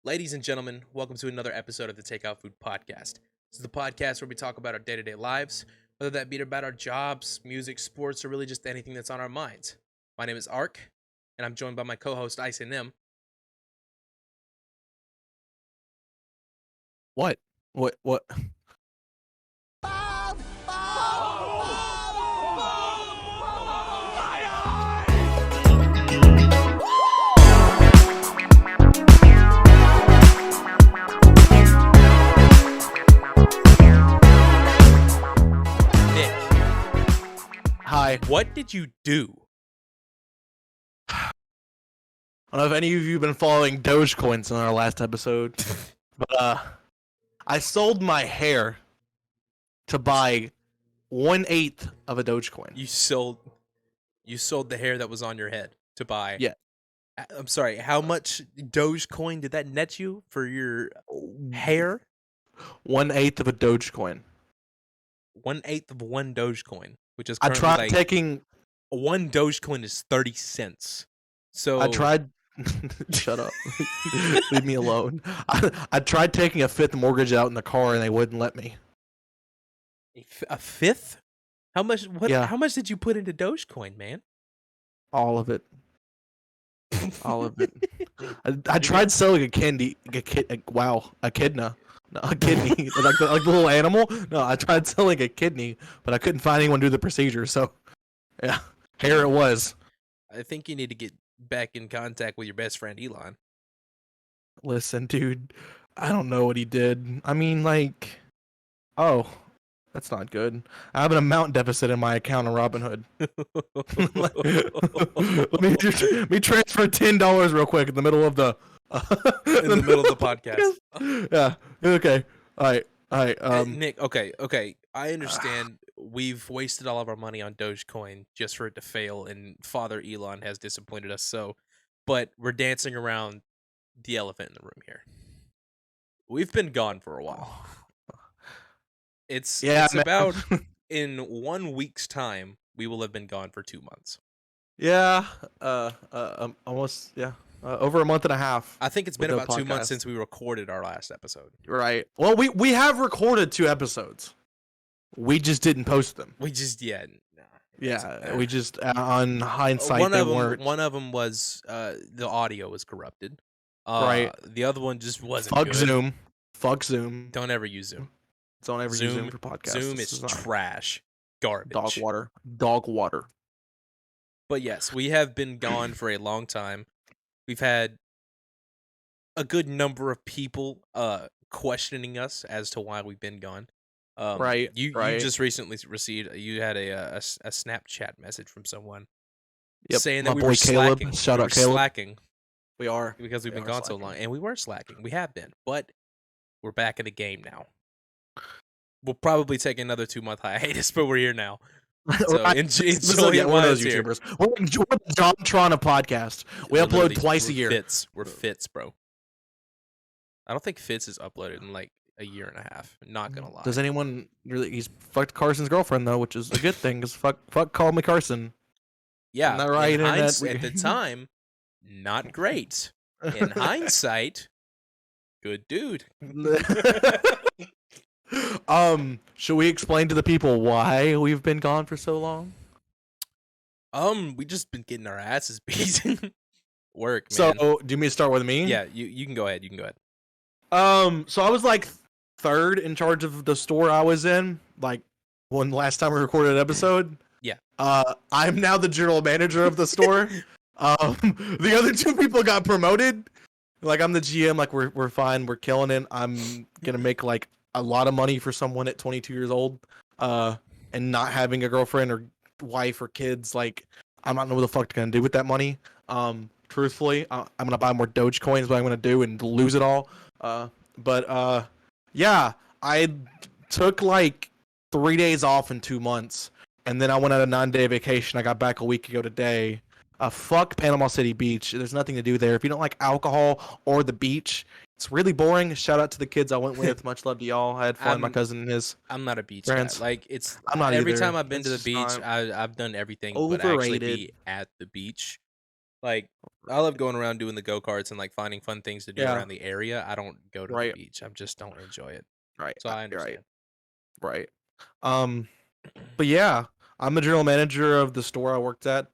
Ladies and gentlemen, welcome to another episode of the Takeout Food Podcast. This is the podcast where we talk about our day-to-day lives, whether that be about our jobs, music, sports, or really just anything that's on our minds. My name is Ark, and I'm joined by my co-host IceNM. What? What? Nick, Hi. what did you do? I don't know if any of you have been following Dogecoins in our last episode, but I sold my hair to buy 1/8 of a Dogecoin. You sold the hair that was on your head to buy. Yeah. I'm sorry, how much Dogecoin did that net you for your hair? 1/8 of a Dogecoin. 1/8 of one Dogecoin, which is I currently tried like taking. one Dogecoin is 30 cents. So I tried. Shut up. Leave me alone. I tried taking a fifth mortgage out in the car and they wouldn't let me. a fifth? How much? What? Yeah. How much did you put into Dogecoin, man? All of it. All of it. I tried selling a kidney. A kidney. No, a kidney, like the little animal. No, I tried selling a kidney, but I couldn't find anyone to do the procedure. So, yeah, here it was. I think you need to get back in contact with your best friend Elon. Listen, dude, I don't know what he did. I mean, like, oh, that's not good. I have an amount deficit in my account on Robinhood. Let me transfer $10 real quick in the middle of the. In the middle of the podcast. Yeah. Okay. All right. Nick. Okay. I understand. We've wasted all of our money on Dogecoin just for it to fail, and Father Elon has disappointed us. But we're dancing around the elephant in the room here. We've been gone for a while. It's about in 1 week's time we will have been gone for 2 months. Yeah. Almost. Yeah. Over a month and a half. I think it's been about 2 months since we recorded our last episode. Right. Well, we have recorded 2 episodes. We just didn't post them. We just We just on hindsight weren't. One of them was the audio was corrupted. Right. The other one just wasn't. Fuck Zoom. Don't ever use Zoom. Don't ever use Zoom for podcasts. Zoom is trash. Garbage. Dog water. But yes, we have been gone for a long time. We've had a good number of people questioning us as to why we've been gone. Right. You just recently received. You had a Snapchat message from someone saying that we were slacking. Shout out Caleb. Slacking. We are because we've been gone so long, and we were slacking. We have been, but we're back in the game now. We'll probably take another 2-month hiatus, but we're here now. So enjoy one of those YouTubers. We're the JonTron of podcast. We upload twice a year. We're Fitz, bro. I don't think Fitz is uploaded in like a year and a half. Not gonna lie. Does anyone really? He's fucked Carson's girlfriend though, which is a good thing. Cause fuck, call me Carson. Yeah, Isn't that right? At the time, not great. In hindsight, good dude. Should we explain to the people why we've been gone for so long? We just been getting our asses beat. Work, man. So, do you mean to start with me? Yeah, you can go ahead. So I was like third in charge of the store I was in. Like when last time we recorded an episode. Yeah. I'm now the general manager of the store. The other 2 people got promoted. Like I'm the GM. Like we're fine. We're killing it. I'm gonna make like a lot of money for someone at 22 years old, and not having a girlfriend or wife or kids. Like I'm not know what the fuck to gonna do with that money. Truthfully, I'm gonna buy more Dogecoin is what I'm gonna do and lose it all. Yeah, I took like 3 days off in 2 months, and then I went on a 9-day vacation. I got back a week ago today. Fuck Panama City Beach. There's nothing to do there. If you don't like alcohol or the beach, it's really boring. Shout out to the kids I went with. Much love to y'all. I had fun. My cousin and his. I'm not a beach friends. guy. Like it's. I'm not every either. time I've been to the It's beach, not I've done everything but overrated. actually be at the beach. Like I love going around doing the go-karts and, like, finding fun things to do Yeah, around the area. I don't go to the right, beach. I just don't enjoy it. right, So I right, understand. right. Um, but yeah, I'm the general manager of the store I worked at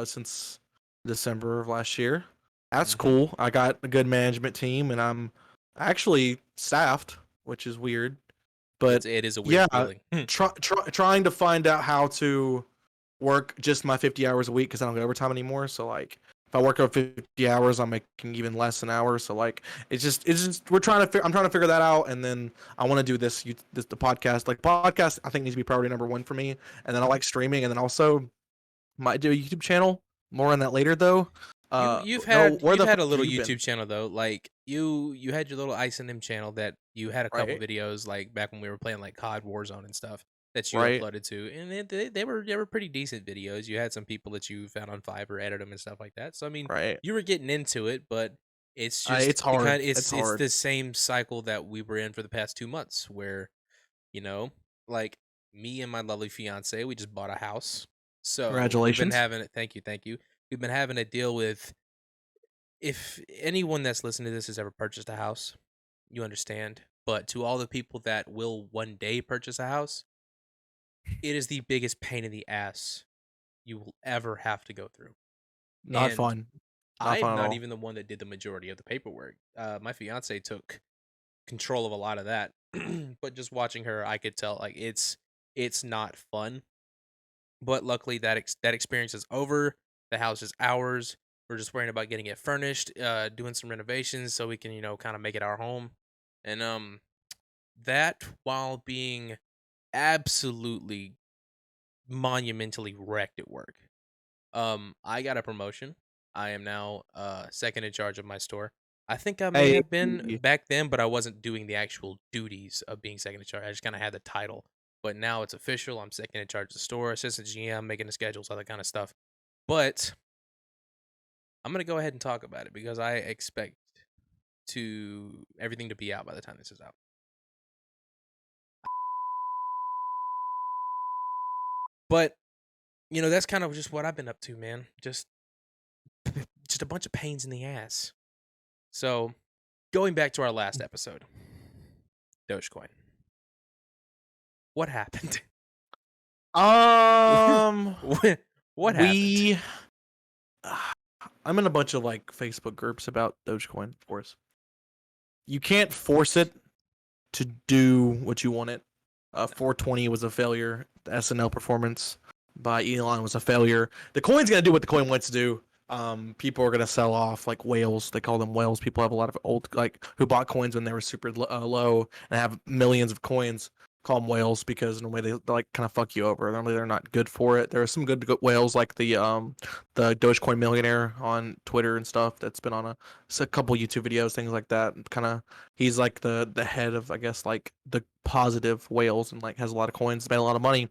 since December of last year. That's Mhm. cool. I got a good management team, and I'm actually staffed, which is weird. But It is a weird yeah, feeling. trying to find out how to work just my 50 hours a week because I don't get overtime anymore. So like, if I work over 50 hours, I'm making even less an hour. So like, it's just we're trying to I'm trying to figure that out, and then I want to do the podcast. Like podcast, I think needs to be priority number one for me, and then I like streaming, and then also might do a YouTube channel. More on that later though. You've No, had where you've the had a fuck have little you been? YouTube channel though. Like you had your little IceNM channel that you had a couple Right, videos like back when we were playing like COD Warzone and stuff that you right, uploaded to, and they were pretty decent videos. You had some people that you found on Fiverr edit them and stuff like that. So I mean, right. you were getting into it, but it's just It's the hard. kind It's it's hard. the same cycle that we were in for the past 2 months, where you know, like me and my lovely fiance, we just bought a house. So we've been Congratulations. having it. Thank you, thank you. We've been having to deal with if anyone that's listening to this has ever purchased a house, you understand. But to all the people that will one day purchase a house, it is the biggest pain in the ass you will ever have to go through. Not And fun. Not I'm fun at not all. even the one that did the majority of the paperwork. My fiance took control of a lot of that. But just watching her, I could tell like it's not fun. But luckily that experience is over. The house is ours. We're just worrying about getting it furnished, doing some renovations so we can, kind of make it our home. And that while being absolutely monumentally wrecked at work. I got a promotion. I am now second in charge of my store. I think I may Hey, have been back then, but I wasn't doing the actual duties of being second in charge. I just kind of had the title. But now it's official. I'm second in charge of the store, assistant GM, making the schedules, all that kind of stuff. But I'm gonna go ahead and talk about it because I expect to everything to be out by the time this is out. But that's kind of just what I've been up to, man. Just a bunch of pains in the ass. So going back to our last episode, Dogecoin. What happened? um, What what happened? we, I'm in a bunch of like Facebook groups about Dogecoin, of course. You can't force it to do what you want it. 420 was a failure. The SNL performance by Elon was a failure. The coin's gonna do what the coin wants to do. People are gonna sell off like whales. They call them whales. People have a lot of old like who bought coins when they were super low and have millions of coins. Call them whales because in a way they like kind of fuck you over. Normally they're not good for it. There are some good whales like the Dogecoin millionaire on Twitter and stuff that's been on a couple YouTube videos, things like that. Kind of he's like the head of I guess like the positive whales and like has a lot of coins, made a lot of money.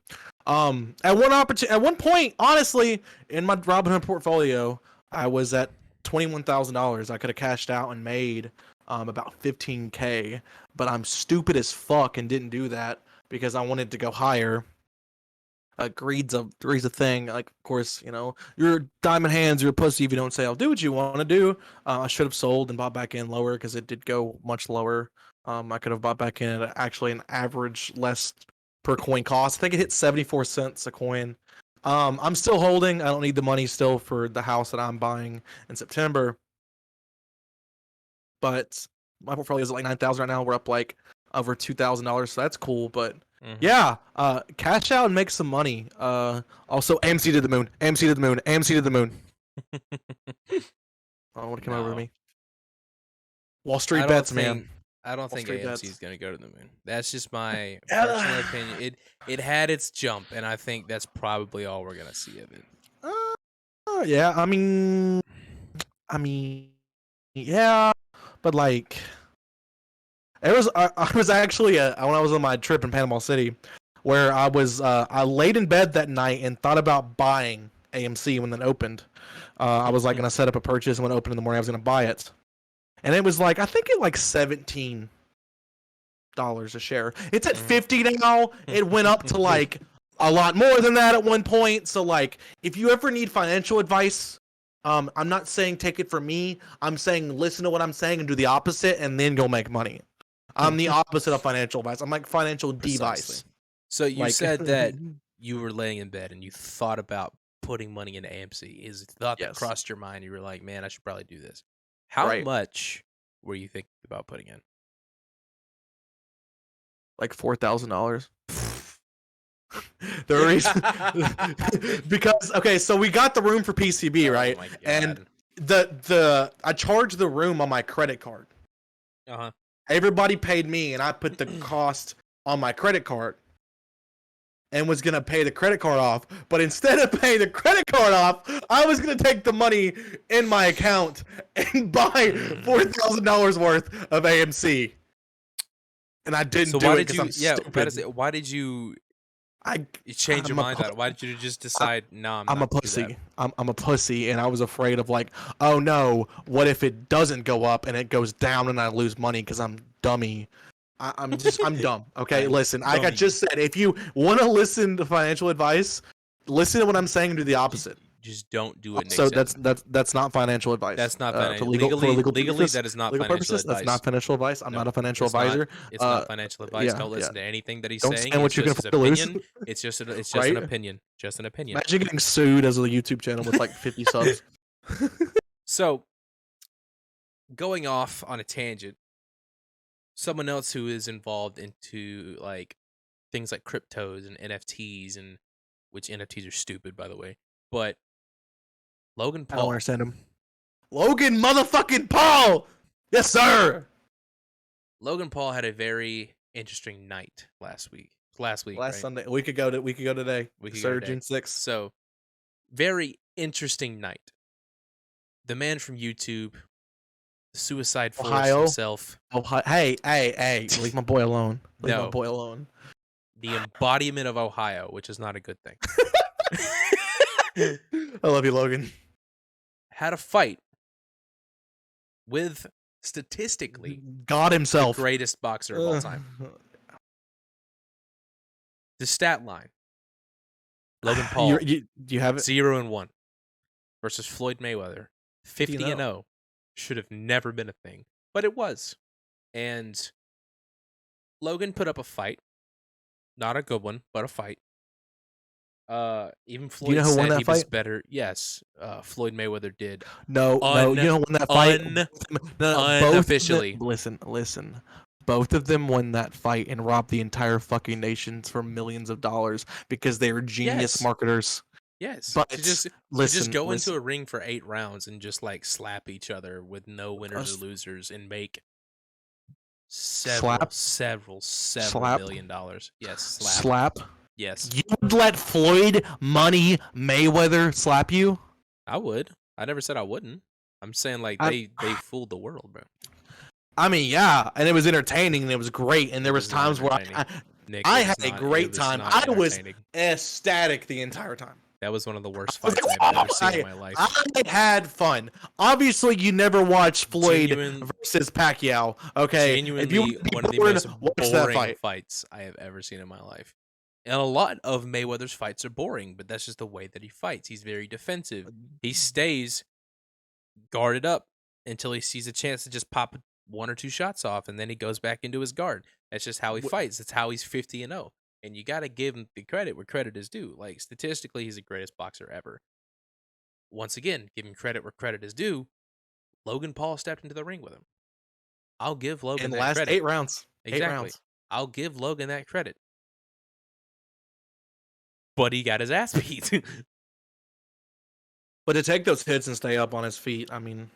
At one point, honestly, in my Robinhood portfolio, I was at $21,000. I could have cashed out and made about 15K, but I'm stupid as fuck and didn't do that because I wanted to go higher. Greed's a thing. Like, of course, you're diamond hands, you're a pussy if you don't say I'll do what you want to do. I should have sold and bought back in lower because it did go much lower. I could have bought back in at actually an average less per coin cost. I think it hit 74 cents a coin. I'm still holding. I don't need the money still for the house that I'm buying in September, but my portfolio is at like 9,000 right now. We're up like over $2,000, so that's cool. But Mhm. yeah, cash out and make some money. Also AMC to the moon, AMC to the moon, AMC to the moon. Oh, what came over to No. me? Wall I Street don't bets, man. think I don't Wall think Street AMC bets. is gonna go to the moon. That's just my personal Uh, opinion. It had its jump, and I think that's probably all we're gonna see of it. yeah, I mean, yeah, but like, I was actually when I was on my trip in Panama City, where I laid in bed that night and thought about buying AMC when it opened. I was like gonna set up a purchase, and when it opened in the morning, I was gonna buy it, and it was like I think it like $17 a share. It's at Mhm. 50 now. It went up to like a lot more than that at one point. So like, if you ever need financial advice, I'm not saying take it from me. I'm saying listen to what I'm saying and do the opposite, and then go make money. I'm the opposite of financial advice. I'm like financial Precisely. device. So you Like, said that you were laying in bed and you thought about putting money into AMC. Is a thought that yes, crossed your mind? You were like, "Man, I should probably do this." How right. much were you thinking about putting in? Like $4,000. The reason because okay, so we got the room for PCB, Oh right? my And god. the I charged the room on my credit card. Uh huh. Everybody paid me, and I put the cost on my credit card and was gonna pay the credit card off. But instead of paying the credit card off, I was gonna take the money in my account and buy $4,000 worth of AMC. And I didn't So do why it did because I'm you? Yeah, gotta say, stupid. why did you I change your I'm a mind on it? Why did you just decide, "No, I'm I'm a not gonna do that"? pussy. I'm a pussy, and I was afraid of like, oh no, what if it doesn't go up and it goes down and I lose money because I'm dummy. I'm dumb. Okay, I'm listen. Like I dummy. just said, if you want to listen to financial advice, listen to what I'm saying and do the Just, opposite. just don't do it, Also, Nixon. that's not financial advice. That's not For financial. legal Legally, purposes, that is not financial that's advice. not financial advice. I'm not No, a financial it's not. advisor. It's not financial advice. Yeah, Don't yeah. listen to anything that he's Don't saying. spend It's what you can just his afford to lose, opinion. It's just an right? opinion. Just an opinion. Imagine getting sued as a YouTube channel with like 50 subs. So, going off on a tangent, someone else who is involved into like things like cryptos and NFTs, and which NFTs are stupid, by the way. But Logan I don't Paul. understand him. Logan motherfucking Paul. Yes, sir. Logan Paul had a very interesting night last week. Last week, Last right? Sunday, we could go today. We could go Sir, today. June 6th. So, very interesting night. The man from YouTube, the Suicide Force Ohio. himself. Ohio. Hey, leave my boy alone. Leave my No, boy alone. the embodiment of Ohio, which is not a good thing. I love you, Logan. Had a fight with statistically God the himself. greatest boxer of all time. The stat line: Logan Paul You have it. 0-1 versus Floyd Mayweather 50-0. 50-0. Should have never been a thing, but it was. And Logan put up a fight, not a good one, but a fight. Even Do you know Floyd who won said that he was fight? better. Yes, Floyd Mayweather did. No. You know who won that fight? No, Unofficially. Listen. Both of them won that fight and robbed the entire fucking nations for millions of dollars because they were genius Yes. marketers. Yes. But to just listen, go into a ring for 8 rounds and just like slap each other with no winners or losers and make several slap, $1 million. Yes, slap. Yes, You would let Floyd Money Mayweather slap you? I would. I never said I wouldn't. I'm saying like they fooled the world, bro. I mean, yeah, and it was entertaining and it was great, and there was not times where entertaining. Nick, I it had was a not- great it was time. not I was entertaining. ecstatic the entire time. That was one of the worst I was fights like, I've ever "Wow, seen in my life. I had fun. Obviously, you never watched Floyd versus Pacquiao. Okay, if you Genuinely want to one be of the bored, most watch that boring fight. fights I have ever seen in my life. And a lot of Mayweather's fights are boring, but that's just the way that he fights. He's very defensive. He stays guarded up until he sees a chance to just pop 1 or 2 shots off, and then he goes back into his guard. That's just how he fights. That's how he's 50-0. And you got to give him the credit where credit is due. Like, statistically, he's the greatest boxer ever. Once again, giving credit where credit is due, Logan Paul stepped into the ring with him. I'll give Logan In the that last credit. 8 rounds. Exactly. 8 rounds. I'll give Logan that credit. But he got his ass beat. But to take those hits and stay up on his feet, I mean,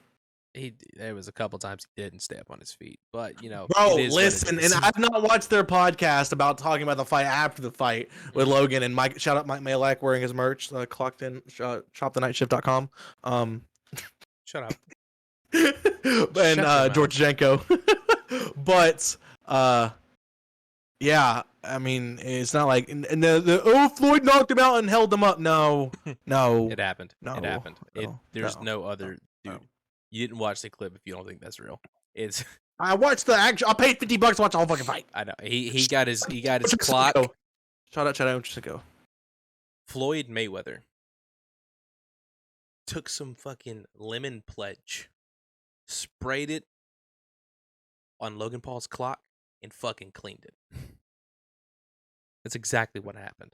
there was a couple times he didn't stay up on his feet, but you know, bro, it is listen, what it is. and I've not watched their podcast about talking about the fight after the fight with Logan and Mike. Shout out Mike Malak wearing his merch, clocked in, shopthenightshift.com. Shut up. And George Jenko. But yeah, I mean, it's not like and the Floyd knocked him out and held him up. No. It happened. No, it happened. There's no, no other dude. no. You didn't watch the clip if you don't think that's real. It's I watched the action. I paid $50 to watch the whole fucking fight. I know he got his clock. Shout out Chad Ochocinco. Floyd Mayweather took some fucking lemon pledge, sprayed it on Logan Paul's clock, and fucking cleaned it. That's exactly what happened.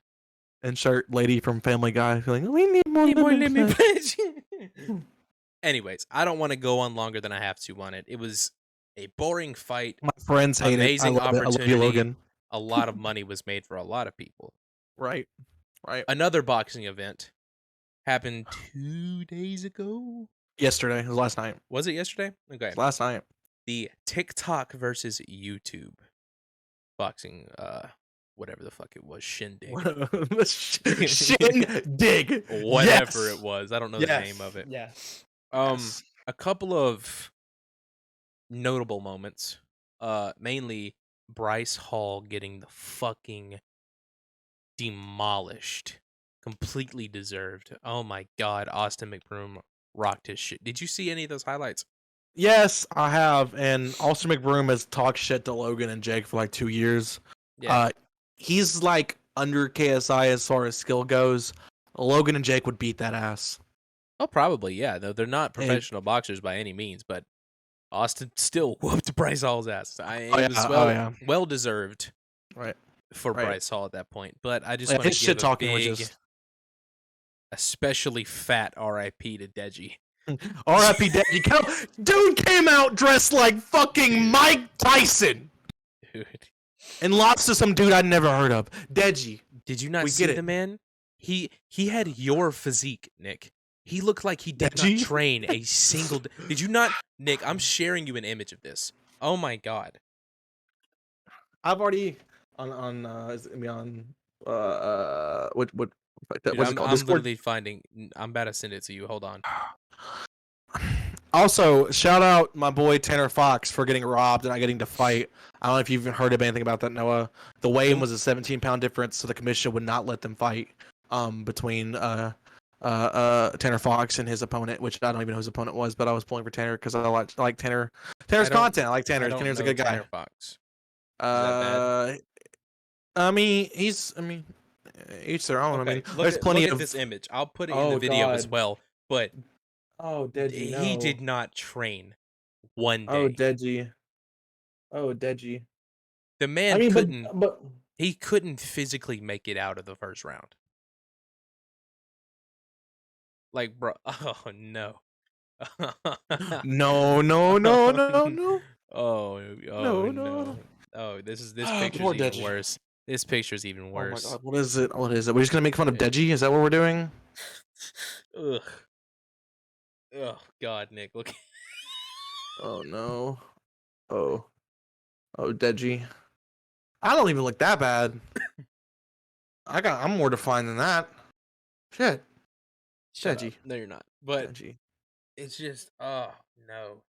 Insert lady from Family Guy feeling, we need more Need more lemon lemon pledge. pledge. Anyways, I don't want to go on longer than I have to on it. It was a boring fight, My friends hate it. I amazing love it. I love you, opportunity. Logan. A lot of money was made for a lot of people. Right. Right. Another boxing event happened 2 days ago. Yesterday. It was last night. Was it yesterday? Okay. Last night. The TikTok versus YouTube boxing, whatever the fuck it was, shindig. Shindig. Whatever Yes. it was. I don't know the name of it. Yes. A couple of notable moments. Mainly Bryce Hall getting the fucking demolished. Completely deserved. Oh my god, Austin McBroom rocked his shit. Did you see any of those highlights? Yes, I have. And Austin McBroom has talked shit to Logan and Jake for like 2 years. Yeah. He's like under KSI as far as skill goes. Logan and Jake would beat that ass. Oh, probably, yeah. Though they're not And- professional boxers by any means, but Austin still whooped Bryce Hall's ass. Oh, It was yeah. well deserved Right. for Right. Bryce Hall at that point. But I just Yeah, want to his give shit a talking was big, just especially fat RIP to Deji. R.I.P. Deji. Dude came out dressed like fucking Mike Tyson Dude. and lost to some dude I'd never heard of. Deji. Did you not We see get the it. man? He had your physique, Nick. He looked like he did Deji? not train a single day. Did you not, Nick? I'm sharing you an image of this. Oh my god. I've already is it gonna be on what Dude, what's it called? I'm Discord? literally finding. I'm about to send it to you. Hold on. Also, shout out my boy Tanner Fox for getting robbed and not getting to fight. I don't know if you've even heard of anything about that, Noah. The weigh-in was a 17-pound difference, so the commission would not let them fight between Tanner Fox and his opponent, which I don't even know who his opponent was, but I was pulling for Tanner because I like Tanner's I don't- content. I like Tanner. I don't Tanner's a know good guy. Tanner Fox. that I mean, each their own. I mean, there's plenty look of at this image. I'll put it in Oh, the video as God. well. But Oh, Deji, no. he did not train one Oh, day. Deji. Oh, Deji. The man I mean, couldn't. but He couldn't physically make it out of the first round. Like, bro. Oh no. no, no, no, no, no. Oh No, no. Oh, this Ah, picture's poor even Deji. worse. This picture's even Oh my worse. God, what is it? What is it? We're just gonna make fun of Deji? Is that what we're doing? Ugh. Oh God, Nick, look. Oh no. Oh Deji. I don't even look that bad. I'm more defined than that. Shit. Shut Deji. up. No, you're not. But Deji. it's just, oh no,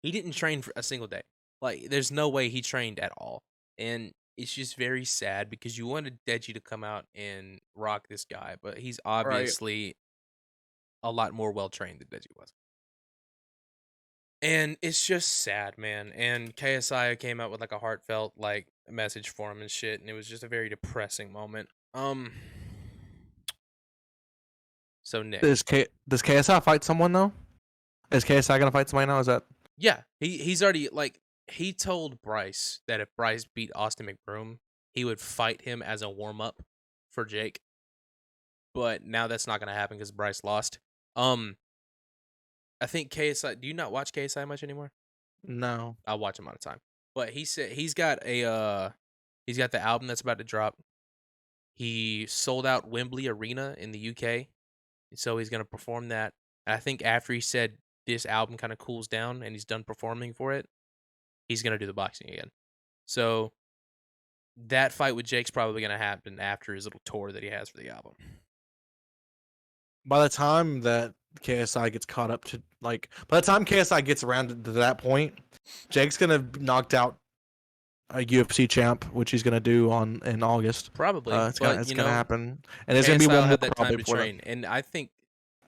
he didn't train for a single day. Like, there's no way he trained at all, and it's just very sad because you wanted Deji to come out and rock this guy, but he's obviously a lot more well trained than Deji was. And it's just sad, man. And KSI came out with like a heartfelt like message for him and shit, and it was just a very depressing moment. So Nick, Does KSI fight someone though? Is KSI gonna fight somebody now? Is that yeah, he's already like he told Bryce that if Bryce beat Austin McBroom, he would fight him as a warm up for Jake. But now that's not gonna happen because Bryce lost. I think KSI. Do you not watch KSI much anymore? no? I'll watch him all the time. But he said he's got the album that's about to drop. He sold out Wembley Arena in the UK, so he's gonna perform that. And I think after he said this album kind of cools down and he's done performing for it, he's gonna do the boxing again. So that fight with Jake's probably gonna happen after his little tour that he has for the album. By the time that KSI gets caught up to by the time KSI gets around to that point, Jake's gonna knocked out a UFC champ, which he's gonna do in August. Probably, It's but gonna happen, and it's gonna be KSI will one more have that probably time to before that. train, and I think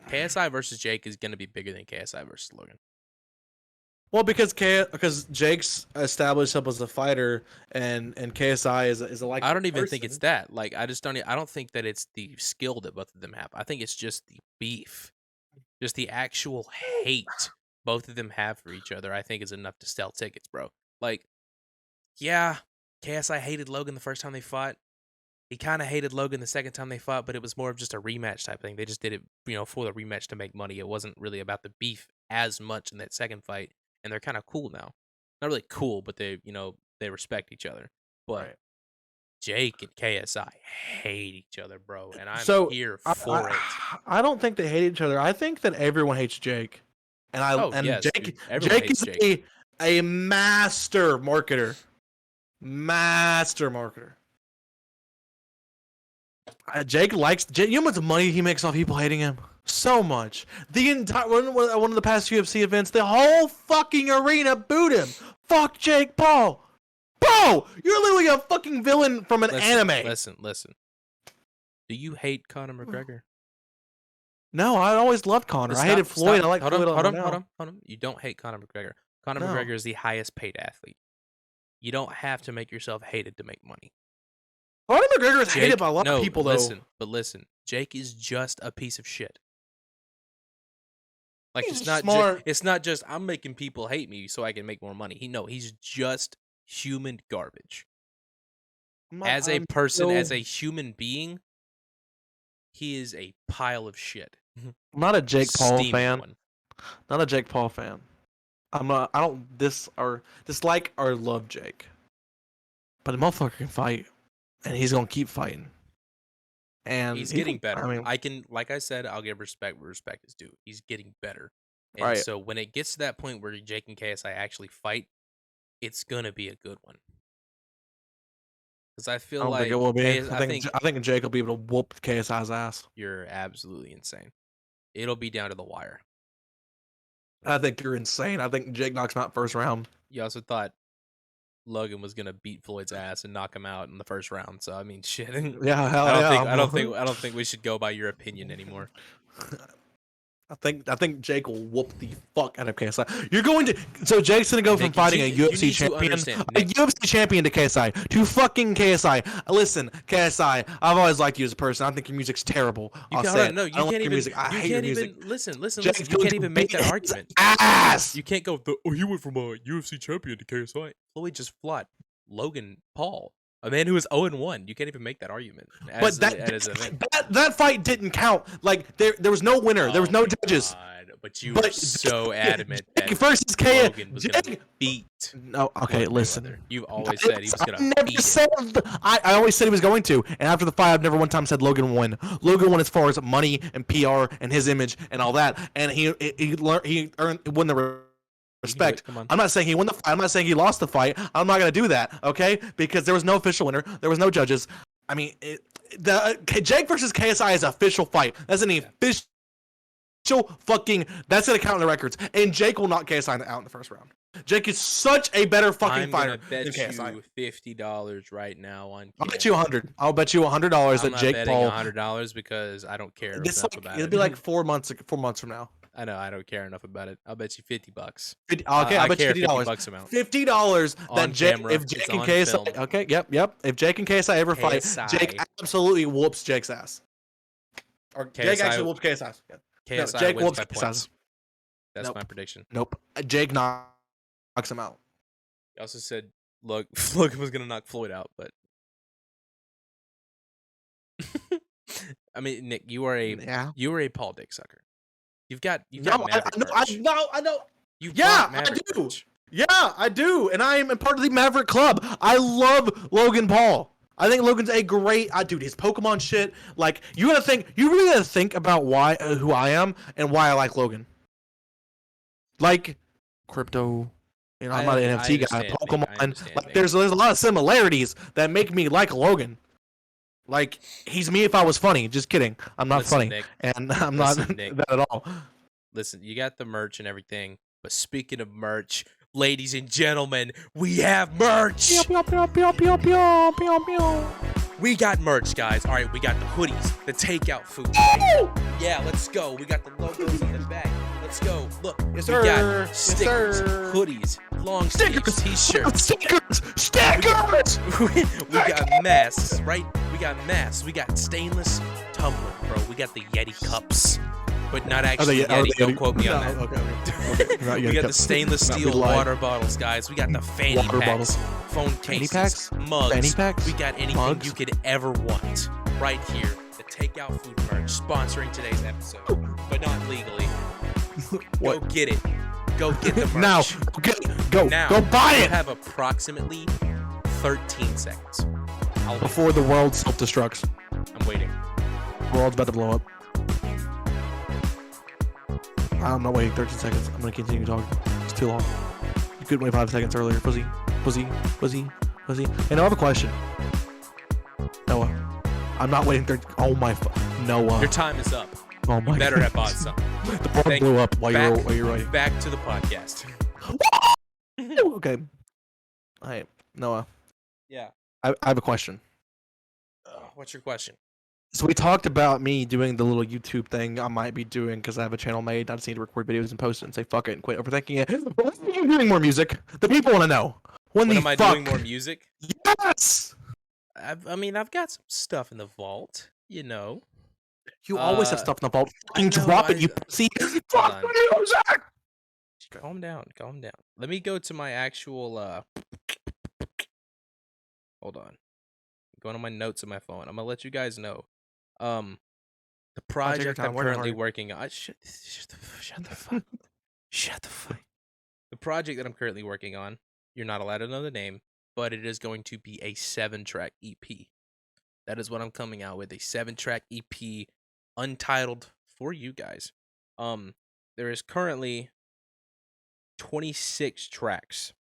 KSI versus Jake is gonna be bigger than KSI versus Logan. Well, because Jake's established himself as a fighter, and KSI is a like. I don't even think person. it's that. Like, I don't think that it's the skill that both of them have. I think it's just the beef Just the actual hate both of them have for each other, I think, is enough to sell tickets, bro. Like, yeah, KSI hated Logan the first time they fought. He kind of hated Logan the second time they fought, but it was more of just a rematch type thing. They just did it, for the rematch to make money. It wasn't really about the beef as much in that second fight, and they're kind of cool now. Not really cool, but they respect each other. But Right. Jake and KSI hate each other, bro, and I'm So here I, for it. I don't think they hate each other. I think that everyone hates Jake, Oh and yes, Jake dude. Everyone Jake hates is Jake. a master marketer, master marketer. You know how much money he makes off people hating him? So much. The entire one of the past UFC events, the whole fucking arena booed him. Fuck Jake Paul. Bro, you're literally a fucking villain from an anime. Listen. Do you hate Conor McGregor? No, I always loved Conor. I hated Floyd. I like Floyd a lot more now. Hold on. You don't hate Conor McGregor. Conor No. McGregor is the highest paid athlete. You don't have to make yourself hated to make money. Conor McGregor is Jake, hated by a lot of people, though. Listen. Jake is just a piece of shit. Like He's it's not smart. it's not just I'm making people hate me so I can make more money. He's just human garbage. As a person, as a human being, he is a pile of shit. I'm not a Jake Paul Steaming fan. one. Not a Jake Paul fan. I'm not. I don't dislike or love Jake, but the motherfucker can fight, and he's gonna keep fighting. And He's getting better. I mean, Like I said, I'll give respect where respect is due. He's getting better. And right. so when it gets to that point where Jake and KSI actually fight, it's gonna be a good one. Because I I feel don't like think it will be. KS I think Jake will be able to whoop KSI's ass. you're absolutely insane. It'll be down to the wire. I think you're insane. I think Jake knocks him out first round. You also thought Logan was gonna beat Floyd's ass and knock him out in the first round. So I mean, shit. Yeah, hell yeah. I don't think we should go by your opinion anymore. I think Jake will whoop the fuck out of KSI. You're going to Jake's gonna go from Nick, fighting a you UFC need to champion, understand, a Nick. UFC champion to KSI, to fucking KSI. Listen, KSI, I've always liked you as a person. I think your music's terrible. I'll say it. No, I don't like your music. I hate your music. Listen. Jake's You going can't to even make beat that his argument. ass. You can't go. He went from a UFC champion to KSI. Floyd just fought Logan Paul, a man who was 0-1. You can't even make that argument. But that fight didn't count. Like there was no winner. There was no judges. God, but you were so adamant that Jake versus Logan was gonna beat. No, okay, Floyd listen. Mayweather. You've always said he was gonna never beat said I always said he was going to. And after the fight, I've never one time said Logan won. Logan won as far as money and PR and his image and all that. And he won the respect. Come on. I'm not saying he won the fight. I'm not saying he lost the fight. I'm not gonna do that, okay? Because there was no official winner. There was no judges. I mean, Jake versus KSI is an official fight. That's an official fucking. That's gonna count in the records. And Jake will knock KSI out in the first round. Jake is such a better fucking fighter I'm gonna than bet KSI. you $50 right now on. I'll bet you 100. I'll bet you $100 that Jake Paul. I'm not betting $100 because I don't care enough about it. It'll be like 4 months. 4 months from now. I know I don't care enough about it. I'll bet you $50. Okay, I'll bet you $50. $50 amount. $50 On that Jake, camera, if Jake it's and on KSI, film. okay, yep. If Jake and KSI ever fight, Jake absolutely whoops Jake's ass. Or Jake actually whoops KSI's ass. Yeah. KSI No, Jake wins whoops by KSI's. points. That's Nope. my prediction. Nope. Jake knocks him out. You also said Logan was gonna knock Floyd out, but I mean, Nick, you are a Paul Dick sucker. You've got Maverick merch. I know. You've Yeah, bought Maverick I do. merch. Yeah, I do, and I am a part of the Maverick Club. I love Logan Paul. I think Logan's a great dude. His Pokemon shit, like you really gotta think about why who I am and why I like Logan. Like crypto, I'm not an NFT guy. Pokemon, like there's a lot of similarities that make me like Logan. Like he's me if I was funny. Just kidding. I'm not funny, Nick. and I'm not Nick. that at all. Listen, you got the merch and everything, but speaking of merch, ladies and gentlemen, we have merch. We got merch, guys. All right, we got the hoodies, the takeout food. Right? Yeah, let's go. We got the logos in the back. Let's go. Look, Yes, we got sir. stickers, Yes, sir. hoodies, long sleeves, t-shirts. Stickers. We got masks, right? We got masks. We got stainless tumbler, bro. We got the Yeti cups. but not actually Yeti. Don't quote me on that. Okay. Not We Yeti got the cups. stainless Not be steel lying. water bottles, guys. We got the fanny Water packs, bottles. phone Fanny cases, packs? mugs. Fanny packs? We got anything Mugs? you could ever want right here. The Takeout Food merch sponsoring today's episode, but not legally. Go What? get it. Go get the merch. Now. Go. Now. Go buy You it have approximately 13 seconds. before the world self-destructs. I'm waiting. The world's about to blow up. I'm not waiting 13 seconds. I'm gonna continue talking. It's too long. You couldn't wait 5 seconds earlier. Pussy. And I have a question. Noah. I'm not waiting 30. Oh my. Noah. Your time is up. Oh my. You better have bought some. The world blew up while you're writing. Back to the podcast. Okay. Alright, Noah. Yeah. I have a question. What's your question? So we talked about me doing the little YouTube thing I might be doing because I have a channel made. I just need to record videos and post it and say fuck it and quit overthinking it. When are you doing more music? The people want to know. When am the I fuck? doing more music? Yes. I've got some stuff in the vault. You know. You always have stuff in the vault. Fucking know, drop it, you pussy. Fuck music. Calm down. Let me go to my actual. Hold on. I'm going on my notes on my phone. I'm gonna let you guys know. The project I'm currently working on. Shut the fuck. Shut the fuck. The project that I'm currently working on. You're not allowed to know the name, but it is going to be a 7-track EP. That is what I'm coming out with, a 7-track EP, untitled for you guys. There is currently 26 tracks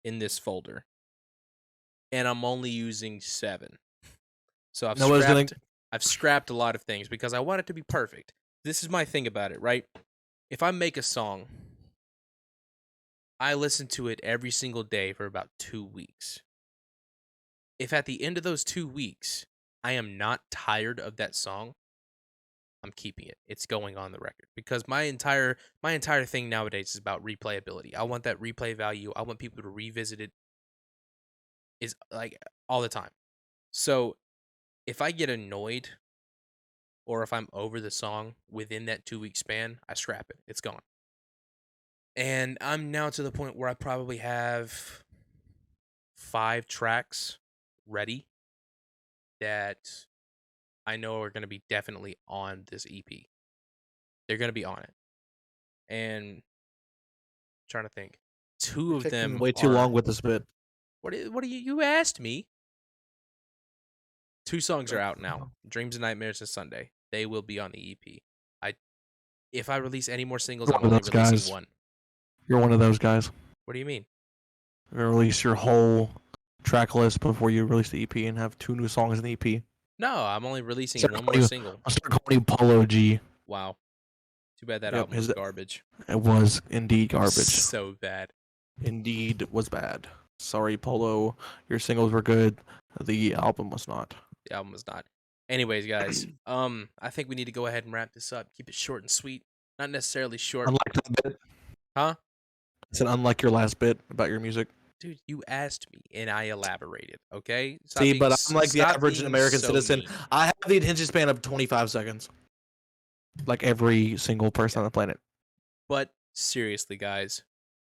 in this folder, and I'm only using 7. So I've scrapped a lot of things because I want it to be perfect. This is my thing about it, right? If I make a song, I listen to it every single day for about 2 weeks. If at the end of those 2 weeks, I am not tired of that song, I'm keeping it. It's going on the record because my entire thing nowadays is about replayability. I want that replay value. I want people to revisit it is like all the time. So if I get annoyed or if I'm over the song within that 2-week span, I scrap it. It's gone. And I'm now to the point where I probably have 5 tracks ready that I know are going to be definitely on this EP. They're going to be on it. And I'm trying to think. 2 of them way too long with this bit. What do you asked me? 2 songs are out now. Dreams and Nightmares and Sunday. They will be on the EP. If I release any more singles, I'm only releasing 1. You're one of those guys. What do you mean? You're gonna release your whole track list before you release the EP and have 2 new songs in the EP. No, I'm only releasing 1 more single. I'll start calling you Polo G. Wow. Too bad that album was garbage. It was indeed garbage. So bad. Indeed was bad. Sorry, Polo. Your singles were good. The album was not. The album was not. Anyways, guys, I think we need to go ahead and wrap this up. Keep it short and sweet. Not necessarily short. Unlike that bit. Huh? I said unlike your last bit about your music. Dude, you asked me and I elaborated, okay? But I'm like the average American citizen. Mean. I have the attention span of 25 seconds. Like every single person on the planet. But seriously, guys,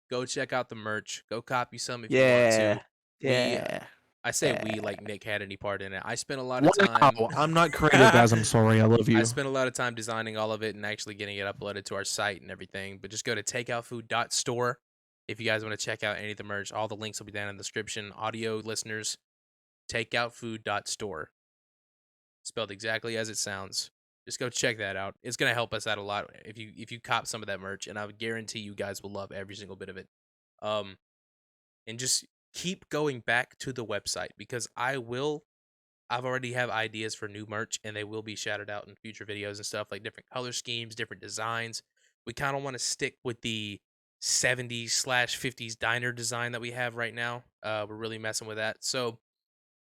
go check out the merch. Go copy some if you want to. Yeah. I say we like Nick had any part in it. I spent a lot of time. I'm not creative, guys. I'm sorry. I love you. I spent a lot of time designing all of it and actually getting it uploaded to our site and everything. But just go to takeoutfood.store if you guys want to check out any of the merch. All the links will be down in the description. Audio listeners, takeoutfood.store. Spelled exactly as it sounds. Just go check that out. It's gonna help us out a lot if you cop some of that merch, and I would guarantee you guys will love every single bit of it. And just keep going back to the website because I've already have ideas for new merch and they will be shouted out in future videos and stuff, like different color schemes, different designs. We kind of want to stick with the 70s/50s diner design that we have right now. We're really messing with that. So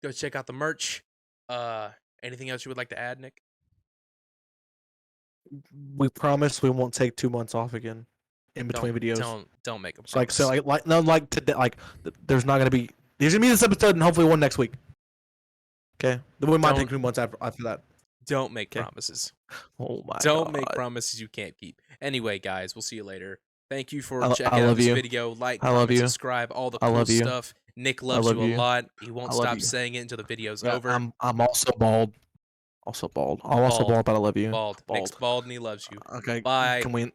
go check out the merch. Anything else you would like to add, Nick? We promise we won't take 2 months off again. In between videos, don't make them. There's not gonna be. There's gonna be this episode and hopefully one next week. Okay, then we might take 2 months after that. Don't make Okay. promises. Oh my Don't make god. promises you can't keep. Anyway, guys, we'll see you later. Thank you for I checking out love this you. video. Like, I love comment, you. subscribe, all the I cool love you. stuff. Nick I loves love you a you. lot. He won't I love stop you. saying it until the video's Yeah, over. I'm also bald. Also bald. I'm also Bald. bald, but I love you. Bald. Nick's Bald. bald and he loves you. Okay, Bye. can we?